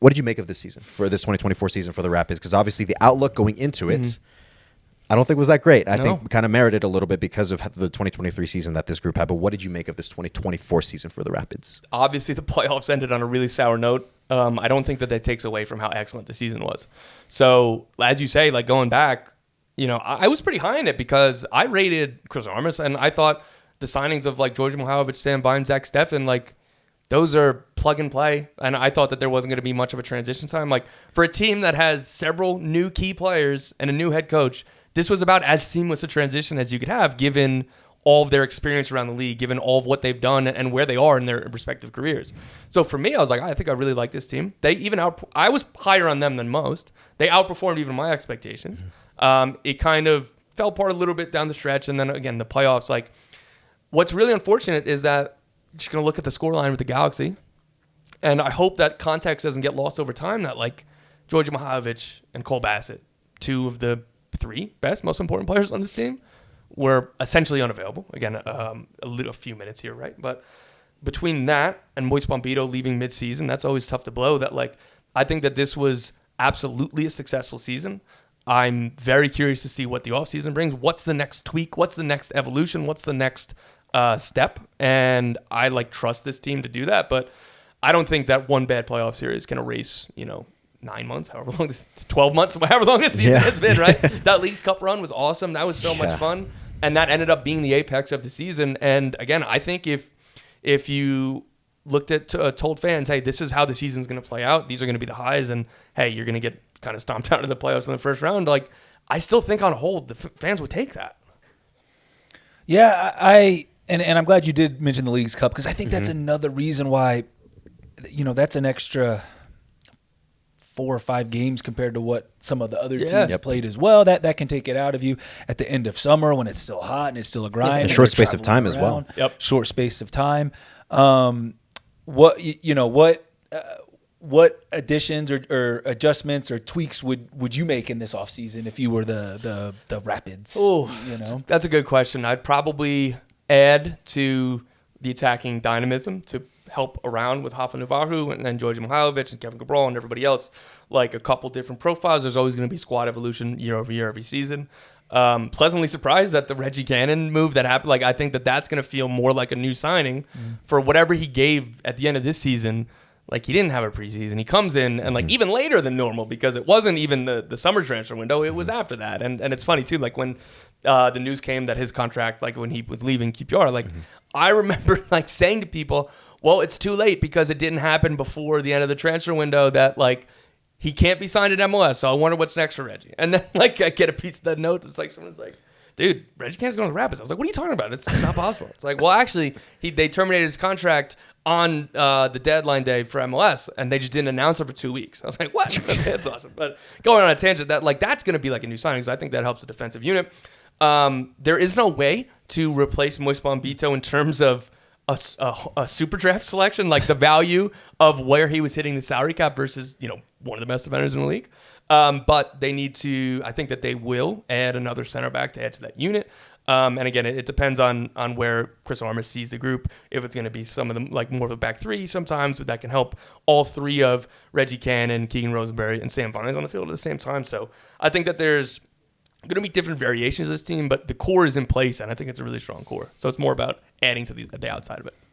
what did you make of this season, for this 2024 season for the Rapids? Because obviously the outlook going into it, I don't think was that great. I think kind of merited a little bit because of the 2023 season that this group had. But what did you make of this 2024 season for the Rapids? Obviously, the playoffs ended on a really sour note. I don't think that takes away from how excellent the season was. So, as you say, like going back, I was pretty high in it because I rated Chris Armas, and I thought the signings of like Georgi Mihailovic, Sam Vine, Zach Steffen, like those are plug and play. And I thought that there wasn't going to be much of a transition time. Like for a team that has several new key players and a new head coach, this was about as seamless a transition as you could have, given all of their experience around the league, given all of what they've done and where they are in their respective careers. So for me, I was like, I think I really like this team. They even I was higher on them than most. They outperformed even my expectations. It kind of fell apart a little bit down the stretch, and then again the playoffs. Like, what's really unfortunate is that you're just gonna look at the scoreline with the Galaxy, and I hope that context doesn't get lost over time. That like Georgi Mihailovic and Cole Bassett, two of the three best, most important players on this team, were essentially unavailable. Again, a few minutes here, right? But between that and Moise Bombito leaving mid-season, that's always tough to blow. That like, I think that this was absolutely a successful season. I'm very curious to see what the offseason brings. What's the next tweak? What's the next evolution? What's the next step? And I like trust this team to do that. But I don't think that one bad playoff series can erase, 9 months, however long 12 months, however long this season has been, right? That Leagues Cup run was awesome. That was so much fun. And that ended up being the apex of the season. And again, I think if you looked at told fans, hey, this is how the season's going to play out, these are going to be the highs, and hey, you're going to get kind of stomped out of the playoffs in the first round, like I still think on a whole the fans would take that. Yeah, and I'm glad you did mention the Leagues Cup, because I think that's another reason why, that's an extra 4 or 5 games compared to what some of the other teams played as well. That can take it out of you at the end of summer when it's still hot and it's still a grind. And a short space of time as well. Short space of time. What additions or adjustments or tweaks would you make in this offseason if you were the Rapids? Oh, that's a good question. I'd probably add to the attacking dynamism to help around with Hafa Nuvahu and then Georgi Mihailovic and Kevin Cabral and everybody else, like a couple different profiles. There's always going to be squad evolution year over year, every season. Pleasantly surprised that the Reggie Cannon move that happened. Like, I think that's going to feel more like a new signing for whatever he gave at the end of this season. Like, he didn't have a preseason. He comes in and like even later than normal, because it wasn't even the summer transfer window. It was after that. And it's funny too, like when the news came that his contract, like when he was leaving QPR, like I remember like saying to people, well, it's too late because it didn't happen before the end of the transfer window, that like he can't be signed at MLS. So I wonder what's next for Reggie. And then like I get a piece of that note. It's like someone's like, dude, Reggie Cannon's going to the Rapids. I was like, what are you talking about? It's not possible. It's like, well, actually, they terminated his contract on the deadline day for MLS, and they just didn't announce it for 2 weeks. I was like, what? That's awesome. But going on a tangent, that's going to be like a new signing, because I think that helps the defensive unit. There is no way to replace Moise Bombito in terms of a super draft selection, like the value of where he was hitting the salary cap versus, one of the best defenders in the league. But they need to, I think that they will add another center back to add to that unit. And again, it depends on where Chris Armas sees the group. If it's going to be some of them, like more of a back three sometimes, that can help all three of Reggie Cannon, Keegan Rosenberry, and Sam Vines on the field at the same time. So I think that there's going to be different variations of this team, but the core is in place, and I think it's a really strong core. So it's more about adding to the outside of it.